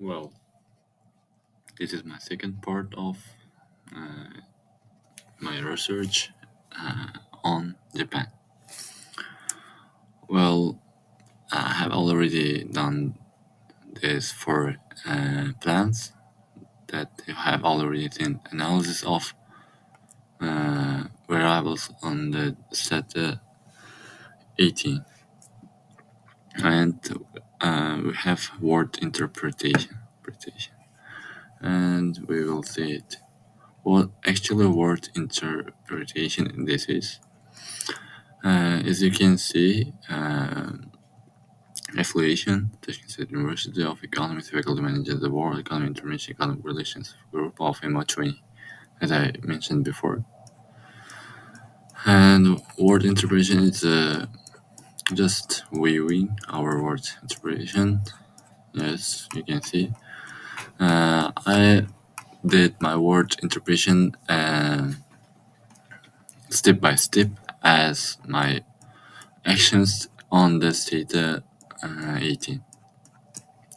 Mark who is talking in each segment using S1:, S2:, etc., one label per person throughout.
S1: Well, this is my second part of my research on Japan. Well, I have already done this for plants that have already seen analysis of variables on the set 18, and we have word interpretation, and we will see it. What actually word interpretation this is? As you can see, affiliation, Tashkent State University of Economics faculty manages the World Economic International Economic Relations group of MO20, as I mentioned before. And word interpretation is just viewing our word interpretation. Yes, you can see. I did my word interpretation step by step as my actions on the state 18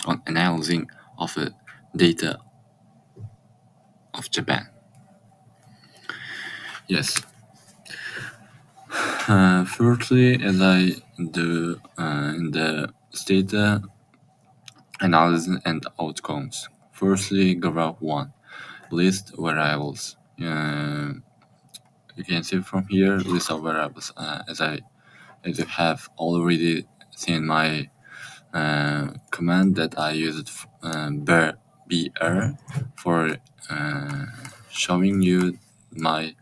S1: on analyzing of the data of Japan. Yes. Firstly, as I do in the data analysis and outcomes. Firstly, graph 1, list variables. You can see from here list of variables. As you have already seen my command that I used BR for showing you my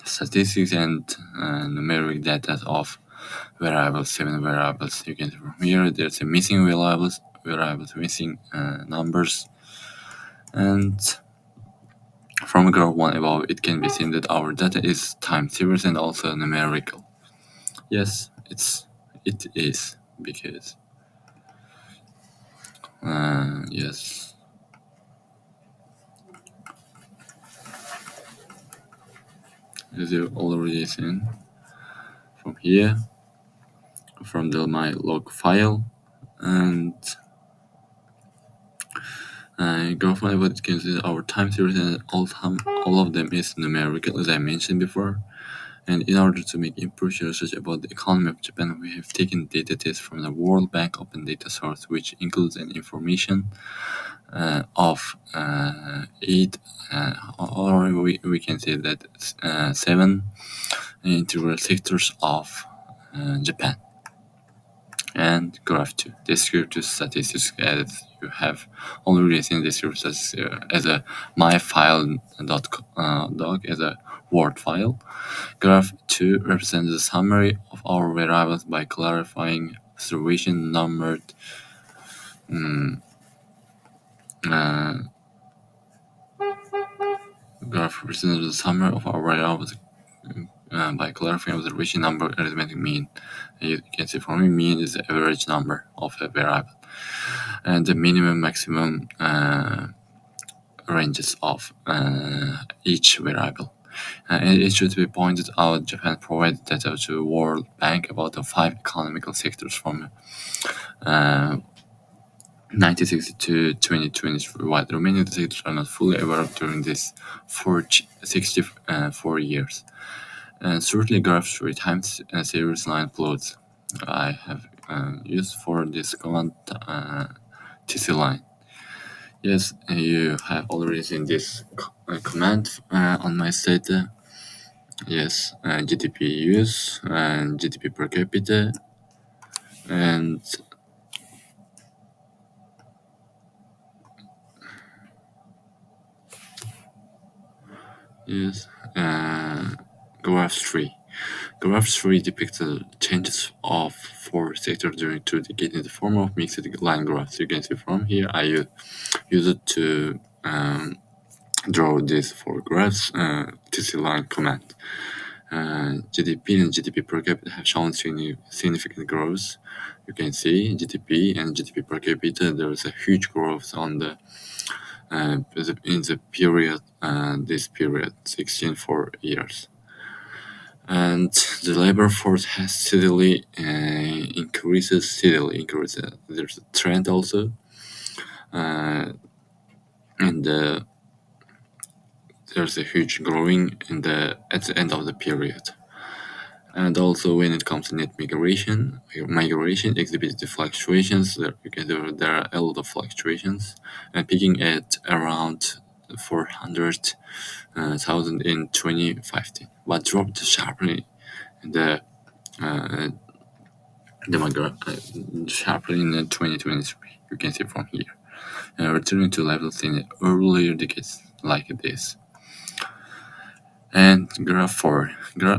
S1: statistics and numeric data of variables, 7 variables. You can see from here there's a missing variables, missing numbers, and from graph 1 above it can be seen that our data is time series and also numerical. Yes, it is because yes. As you already seen from here, from my log file, and graph 1 what it can see our time series and all of them is numerical, as I mentioned before. And in order to make improved research about the economy of Japan, we have taken data tests from the World Bank Open Data Source, which includes an information of 8, or we can say that 7 integral sectors of Japan. And graph 2, descriptive statistics, as you have already seen descriptive statistics as a myfile.doc as a Word file. Graph 2 represents the summary of our variables by clarifying observation numbered graph represents the summary of our variables by clarifying observation number arithmetic mean. You can see for me mean is the average number of a variable, and the minimum maximum ranges of each variable. And it should be pointed out Japan provided data to the World Bank about the 5 economical sectors from 1960 to 2023, while the remaining sectors are not fully aware of during this 64 years. And certainly graph 3 times series line plots I have used for this command TC line. Yes, you have already seen this command on my site. Yes, GDP use and GDP per capita, and yes, graph 3. Graph 3 depicts the changes of 4 sectors during 2 decades in the form of mixed line graphs. You can see from here I use it to draw these 4 graphs, TC line command. GDP and GDP per capita have shown significant growth. You can see GDP and GDP per capita, there is a huge growth on the in the period, this period, 16 years. And the labor force has steadily increases steadily. Increases. There's a trend also, uh, and there's a huge growing at the end of the period. And also, when it comes to net migration exhibits the fluctuations. There are a lot of fluctuations, and peaking at around 400,000 in 2015, but dropped sharply in uh, sharply in 2023. You can see from here, returning to levels in earlier decades like this. And graph 4.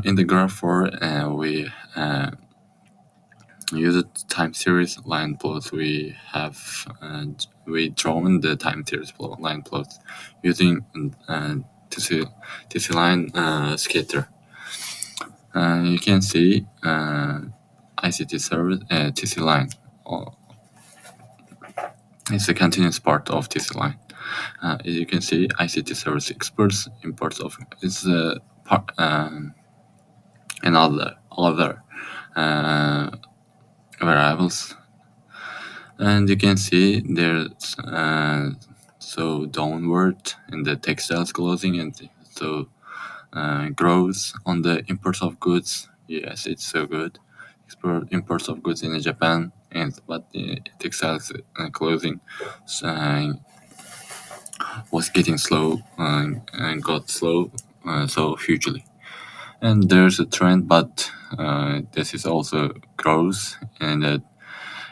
S1: In the graph 4, we use a time series line plot. We drawn the time series line plot using TC line scatter. You can see ICT service TC line. It's a continuous part of TC line. As you can see, ICT service experts imports of it's another other variables, and you can see there's so downward in the textiles clothing, and so growth on the imports of goods. Yes, it's so good. Imports of goods in Japan, but the textiles clothing uh, was getting slow and got slow so hugely. And there's a trend, but this is also growth, and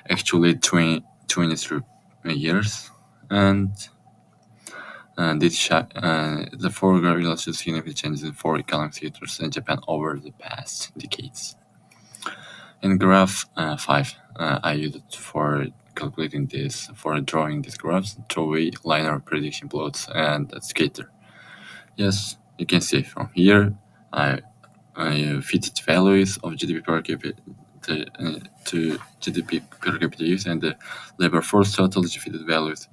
S1: actually 23 years. And the foreground illustrates significant changes in four economic sectors in Japan over the past decades. In graph 5, I used it for calculating this, for drawing these graphs, throwaway linear prediction plots and a scatter. Yes, you can see from here, I fitted values of GDP per capita to GDP per capita use and the labor force total fitted values.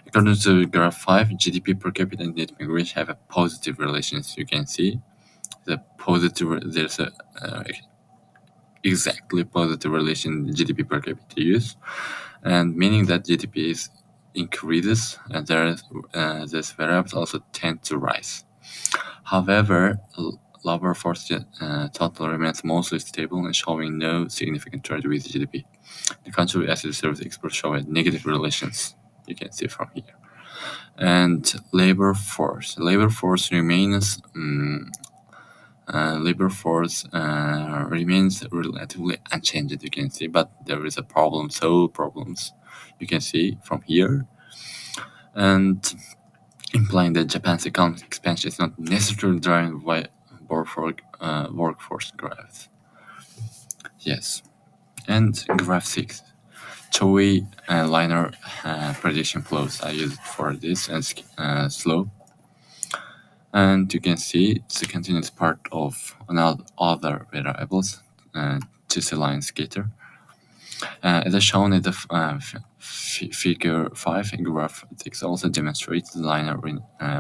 S1: According to graph 5, GDP per capita and net migration have a positive relations. You can see there's a exactly positive relation GDP per capita use, and meaning that GDP is increases and these variables also tend to rise. However, labor force total remains mostly stable and showing no significant trend with GDP. The country as the service experts show a negative relations. You can see from here. And labor force remains relatively unchanged. You can see, but there is a problem. So problems you can see from here, and implying that Japan's economic expansion is not necessarily driven by workforce growth. Yes, and graph 6. Toei liner prediction plots I used for this and slope. And you can see it's a continuous part of another other variables, TC line scatter. As shown in the figure 5 in graph 6 also demonstrates the linear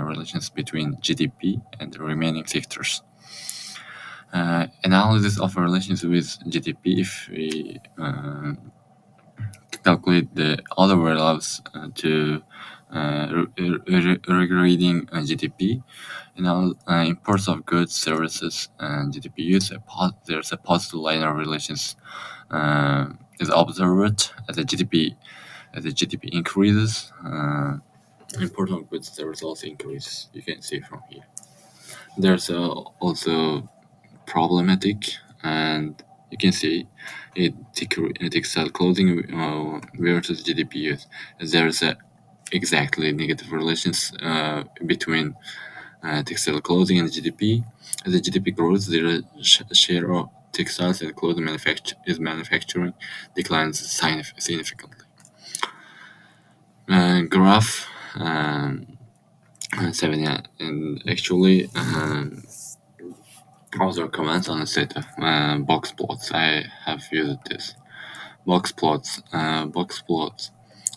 S1: relations between GDP and the remaining sectors. Analysis of relations with GDP, if we calculate the other variables to regarding GDP, imports of goods, services, and GDP use, there's a positive linear relations is observed as the GDP increases. Import of goods, services also increases. You can see from here. There's also problematic, and you can see textile clothing versus GDP use. There's a exactly negative relations between textile clothing and GDP. As the GDP grows, the share of textiles and clothing manufacturing declines significantly. Graph 7, yeah, and actually other comments on the set of box plots. I have used this box plots.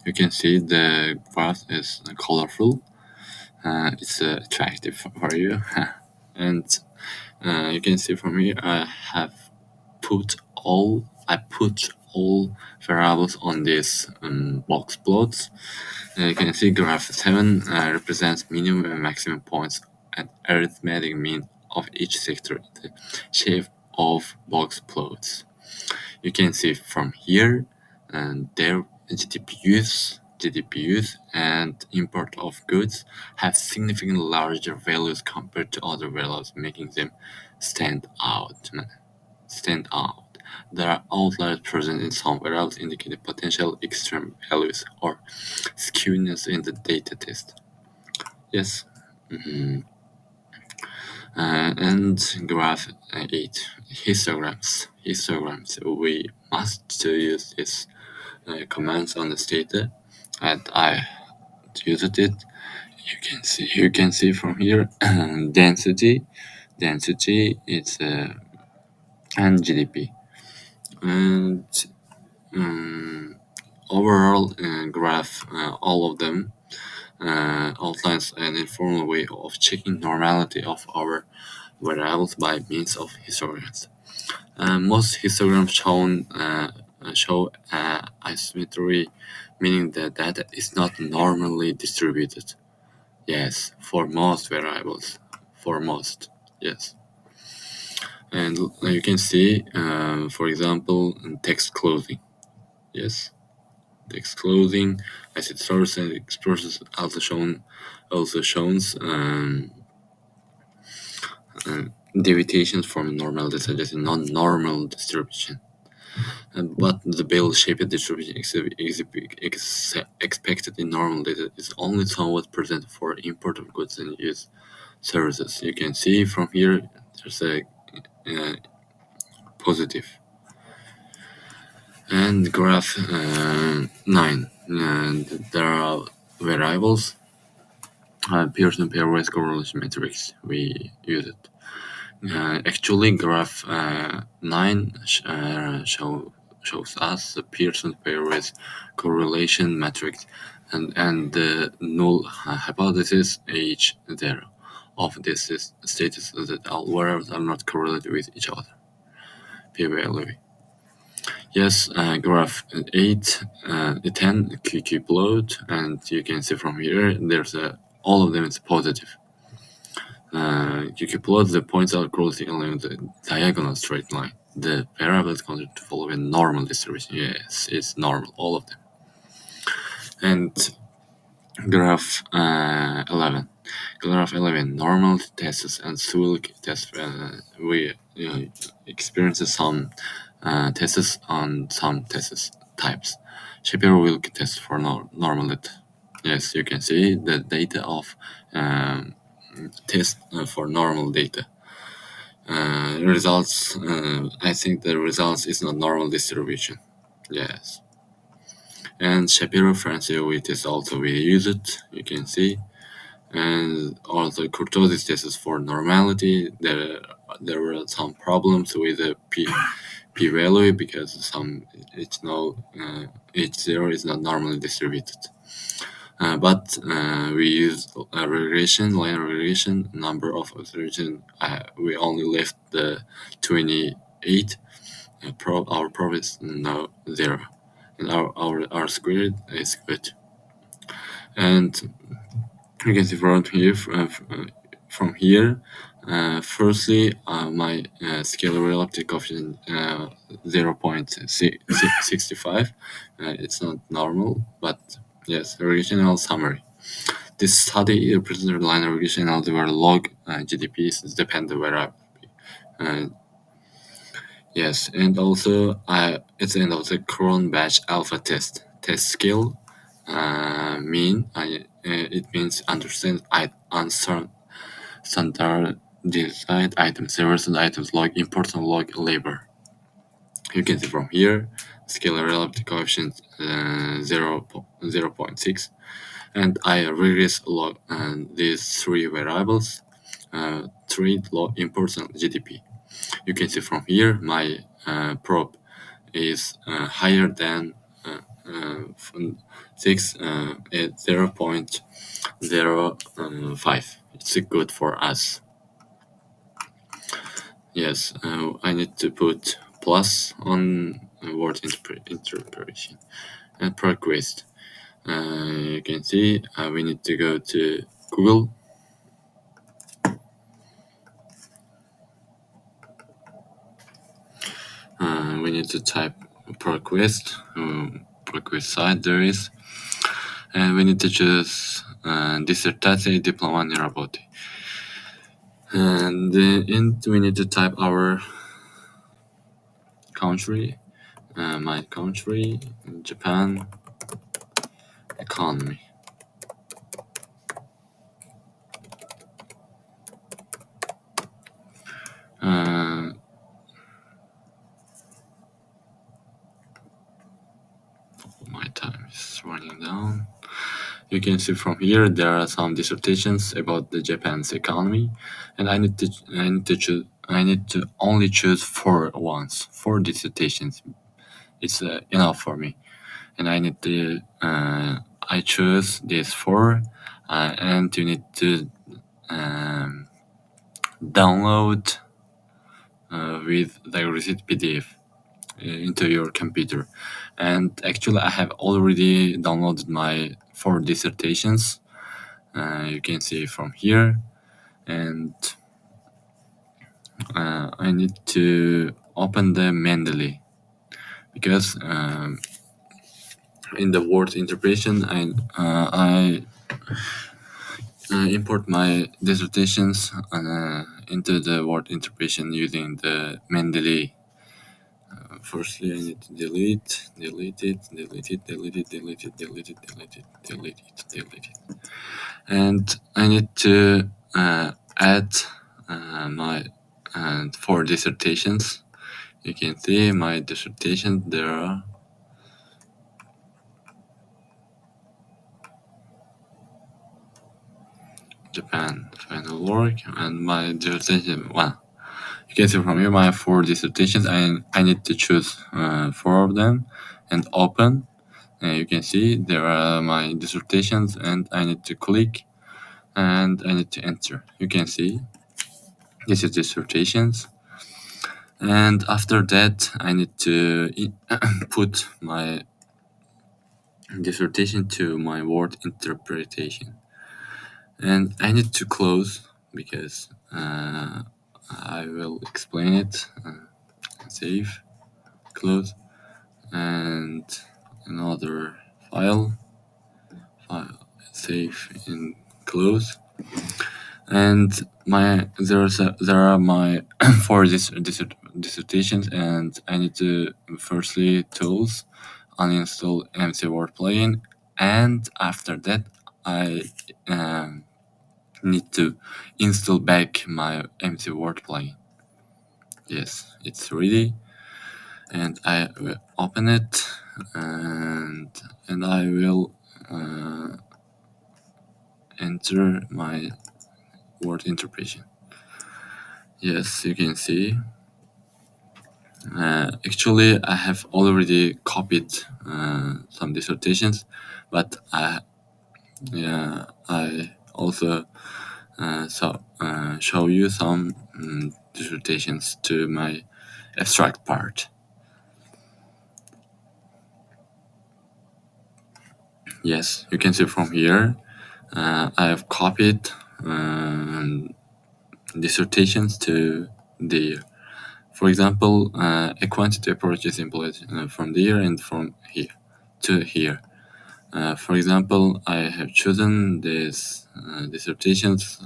S1: You can see the graph is colorful. It's attractive for you, and you can see from here I put all variables on these box plots. You can see graph 7 represents minimum and maximum points and arithmetic mean of each sector in the shape of box plots. You can see from here their GDPs and import of goods have significantly larger values compared to other values, making them stand out. There are outliers present in some variables indicating potential extreme values or skewness in the data test. Yes. And graph 8, histograms. We must use these commands on this data, and I used it. You can see from here density is and GDP, and overall graph all of them outlines an informal way of checking normality of our variables by means of histograms. Most histograms show asymmetry, meaning that data is not normally distributed. Yes, for most variables. For most, yes. And you can see, for example, text clothing. Yes, text clothing, acid source and expressions also shows deviations from normal data, suggesting non-normal distribution. But the bell-shaped distribution expected in normal data is only somewhat present for imported goods and use services. You can see from here there's a positive. And graph 9, and there are variables, Pearson pairwise correlation matrix. We use it. Actually, graph 9 shows us the Pearson pairwise correlation matrix and the null hypothesis H0 of this status that all variables are not correlated with each other. P-value. Yes, graph 8, 10 QQ plot, and you can see from here there's all of them is positive. QQ plot, the points are crossing along the diagonal straight line. The variable is considered to follow a normal distribution. Yes, it's normal, all of them. And graph 11. Graph 11, normal tests and Sewell tests. We experience some tests on some tests types. Shapiro-Wilk test for normal data. Yes, you can see the data of test for normal data. Results, I think the results is not normal distribution. Yes. And Shapiro-Francois test also we use it, you can see. And also kurtosis tests for normality. There were some problems with the p-value because H0 is not normally distributed. But we used line regression, number of observation. We only left the 28. Our probe is now 0, and our squared is good. And you can see from here. Firstly, my scalar relevant coefficient 0.65. It's not normal, but yes, regressional summary. This study represents line regression algebra log GDPs depend the variable. Yes, and also it's the end of the Cron-Batch alpha test. Test skill mean it means understand standardized items, reversal items log important log labor. You can see from here scalar relative coefficient 0.6, and I regress log these three variables, three log important GDP. You can see from here my probe is higher than 6 at 0.05. It's good for us. Yes, I need to put plus on word interpretation and Proquest. You can see we need to go to Google. We need to type Proquest. Proquest site there is, and we need to choose dissertație diploma în работы. And we need to type our country, my country, Japan, economy. My time is running down. You can see from here there are some dissertations about the Japan's economy, and I need to only choose 4 dissertations. It's enough for me, and I choose these 4, and you need to download with the receipt PDF into your computer. And actually I have already downloaded my 4 dissertations. You can see from here, and I need to open the Mendeley, because in the word interpretation I import my dissertations into the word interpretation using the Mendeley. Firstly, I need to delete it. And I need to add my 4 dissertations. You can see my dissertations there are. Japan final work, and my dissertation 1. You can see from here my 4 dissertations. I need to choose 4 of them and open. You can see there are my dissertations, and I need to click and I need to enter. You can see this is dissertations, and after that I need to put my dissertation to my word interpretation, and I need to close because I will explain it. Save, close, and another file, save and close. And there are my 4 dissertations, and I need to firstly tools, uninstall MC Word plugin, and after that I need to install back my MC Word plugin. Yes, it's ready, and I will open it, and I will enter my word interpretation. Yes, you can see. Actually, I have already copied some dissertations, but I also show you some dissertations to my abstract part. Yes, you can see from here I have copied dissertations to the, for example, a quantity approach is employed from there and from here to here. For example, I have chosen these dissertations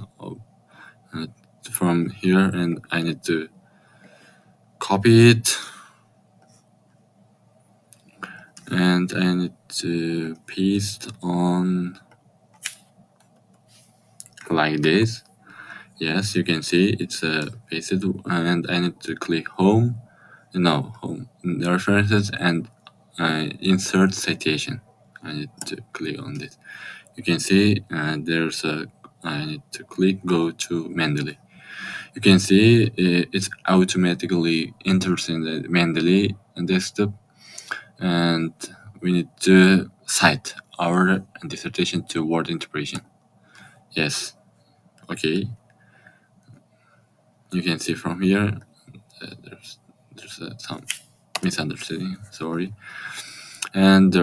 S1: from here, and I need to copy it, and I need to paste on like this. Yes, you can see it's pasted, and I need to click home, the references, and insert citation. I need to click on this. You can see I need to click go to Mendeley. You can see it's automatically enters in the Mendeley desktop, and we need to cite our dissertation to word interpretation. Yes, okay. You can see from here there's some misunderstanding. Sorry. And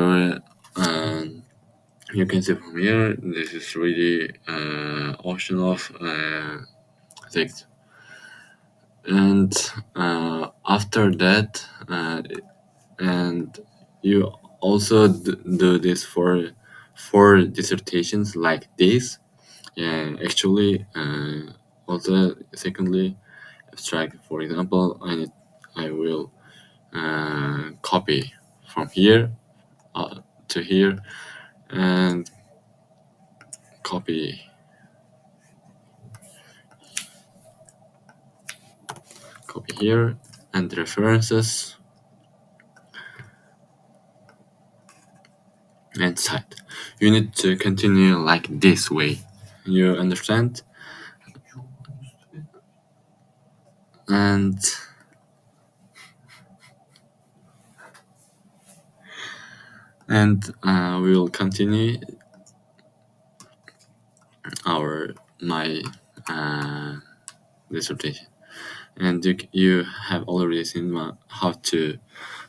S1: you can see from here, this is really ocean of things. And after that, and you also do this for four dissertations like this. Yeah, actually, also secondly, abstract. For example, I will copy from here to here and copy here and references and cite. You need to continue like this way. You understand? And we will continue my dissertation. And you have already seen how to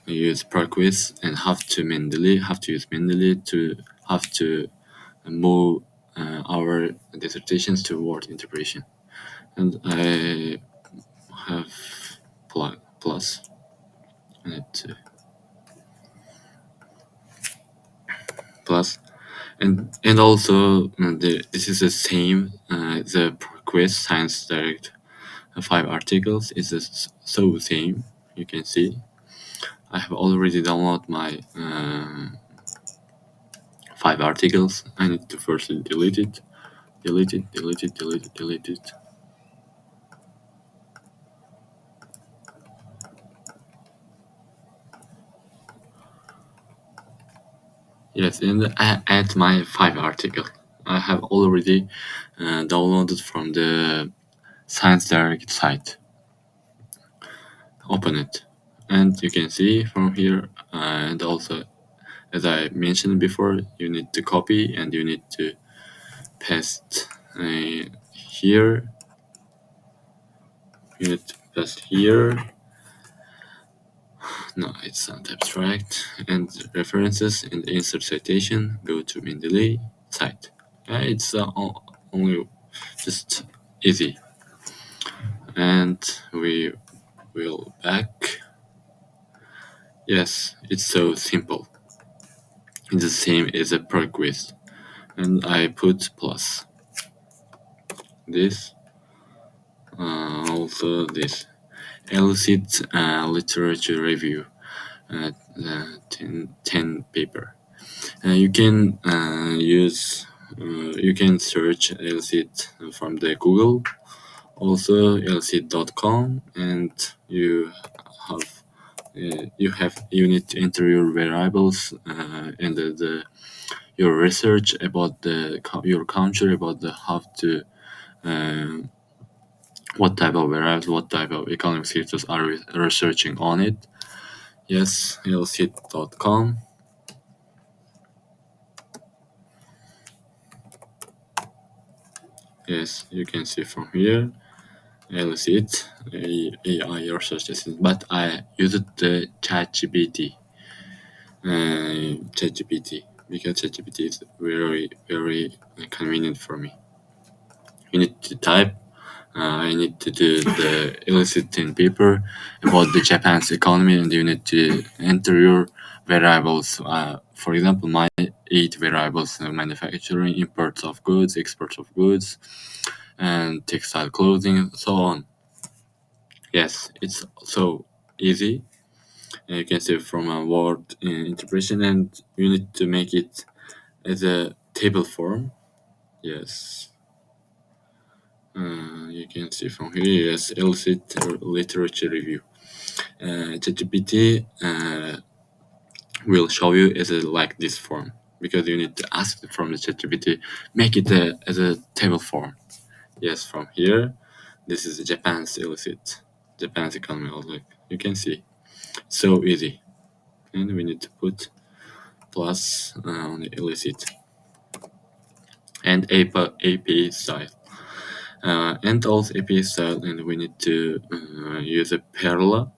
S1: use Proquest and how to use Mendeley to how to move our dissertations toward interpretation. And I have plus. I need to plus. And also this is the same the Proquest Sciencedirect 5 articles is so same. You can see I have already downloaded my 5 articles. I need to first delete it. Yes, and I add my 5 article. I have already downloaded from the Sciencedirect site. Open it, and you can see from here. And also, as I mentioned before, you need to copy and you need to paste here. You need to paste here. No, it's not abstract. And references and insert citation go to Mendeley site. It's only just easy. And we will back. Yes, it's so simple. It's the same as a Proquest. And I put plus. This. Also this. Illicit literature review. 10 paper. You can use you can search illicit from the Google, also illicit.com, and you need to enter your variables and your research about your country, about the how to what type of variables, what type of economic sectors are researching on it. Yes, illicit.com. Yes, you can see from here. Illicit AI research assistant, but I used the ChatGPT. Because ChatGPT is very convenient for me. You need to type. I need to do the illicit 10 paper about the Japan's economy, and you need to enter your variables. For example, my 8 variables: manufacturing, imports of goods, exports of goods, and textile clothing, so on. Yes, it's so easy. You can see from a word interpretation, and you need to make it as a table form. Yes. You can see from here, yes, illicit literature review. ChatGPT will show you as like this form, because you need to ask from the ChatGPT, make it as a table form. Yes, from here, this is Japan's economy outlook. You can see, so easy. And we need to put plus on the illicit and API style. And also API style, and we need to use a parallel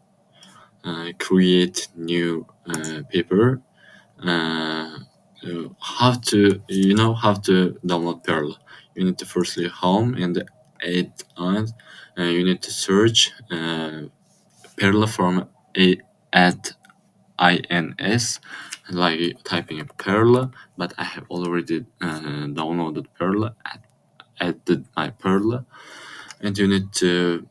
S1: create new paper. How to how to download Perl. You need to firstly home and add on. You need to search Perl from a at ins, like typing Perl. But I have already downloaded Perl, added my Perl, and you need to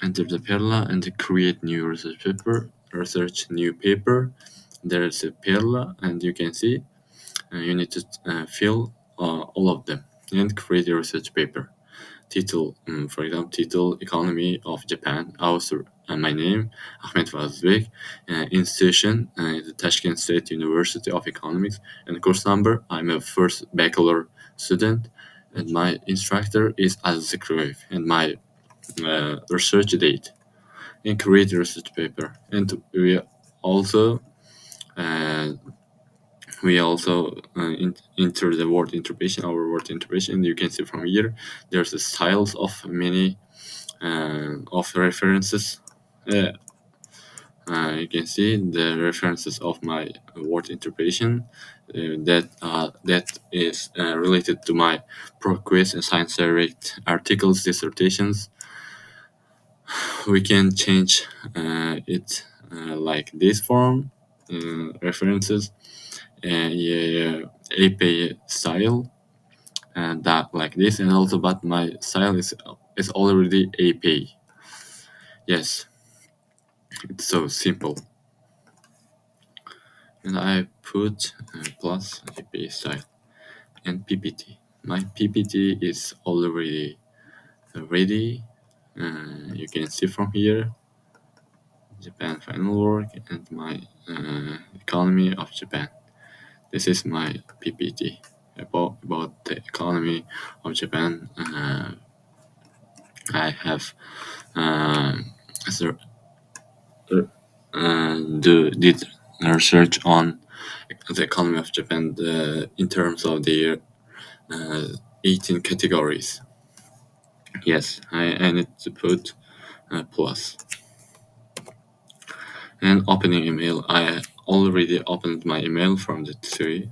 S1: enter the Perl and create new research new paper. There is a Perl, and you can see you need to fill all of them and create a research paper. Title, for example, title Economy of Japan. Author, my name, Akhmedov Azizbek. Institution, the Tashkent State University of Economics. And course number, I'm a first bachelor student. And my instructor is Aziz Zikriyoyev. And my research date. And create a research paper. And we also uh, enter the word interpretation, our word interpretation. You can see from here there's the styles of many of references. You can see the references of my word interpretation that is related to my Proquest and Sciencedirect articles, dissertations. We can change it like this form, references, API style, and that like this, and also but my style is already API. Yes, it's so simple. And I put plus API style and PPT. My PPT is already ready. You can see from here Japan final work and my economy of Japan. This is my PPT about the economy of Japan. I have did research on the economy of Japan in terms of their 18 categories. Yes, I need to put plus. And opening email, I already opened my email from the tree.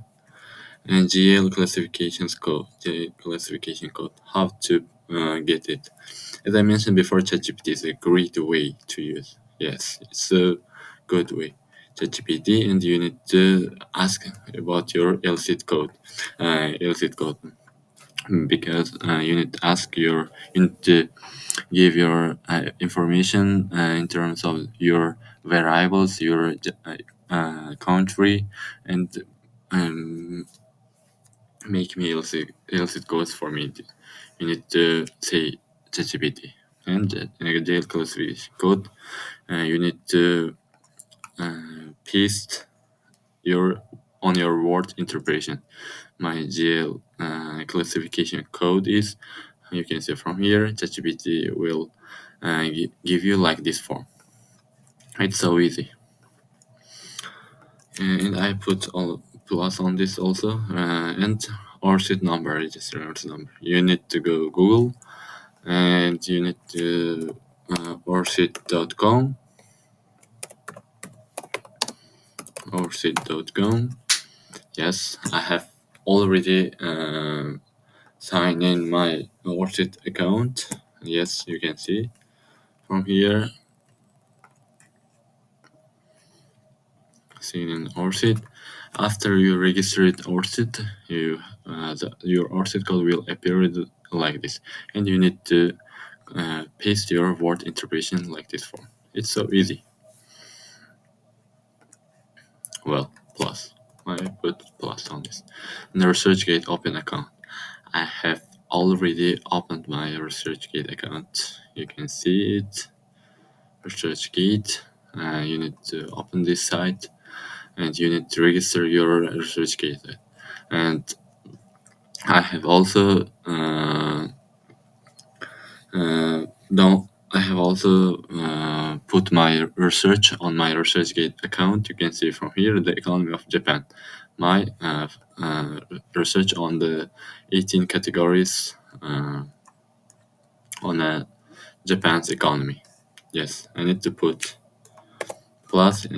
S1: And GL classifications code, GL classification code, how to get it. As I mentioned before, ChatGPT is a great way to use. Yes, it's a good way. ChatGPT, and you need to ask about your LCD code, because you need to you need to give your information in terms of your variables, your country, and make me LCD codes for me. You need to say ChatGPT and in a jail classification code. You need to paste your word interpretation. My GL classification code is, you can see from here, ChatGPT will give you like this form. It's so easy. And I put all plus on this also, and Orcid number, register Orcid number. You need to go Google, and you need to orcid.com. Orcid.com. Yes, I have already signed in my Orcid account. Yes, you can see from here. Sign in Orcid. After you register it Orcid, your Orcid code will appear like this, and you need to paste your word interpretation like this form. It's so easy. Well, plus. I put plus on this. And the ResearchGate open account. I have already opened my ResearchGate account. You can see it. ResearchGate. You need to open this site, and you need to register your ResearchGate. And I have also put my research on my ResearchGate account. You can see from here the economy of Japan. My research on the 18 categories on Japan's economy. Yes, I need to put Plus, in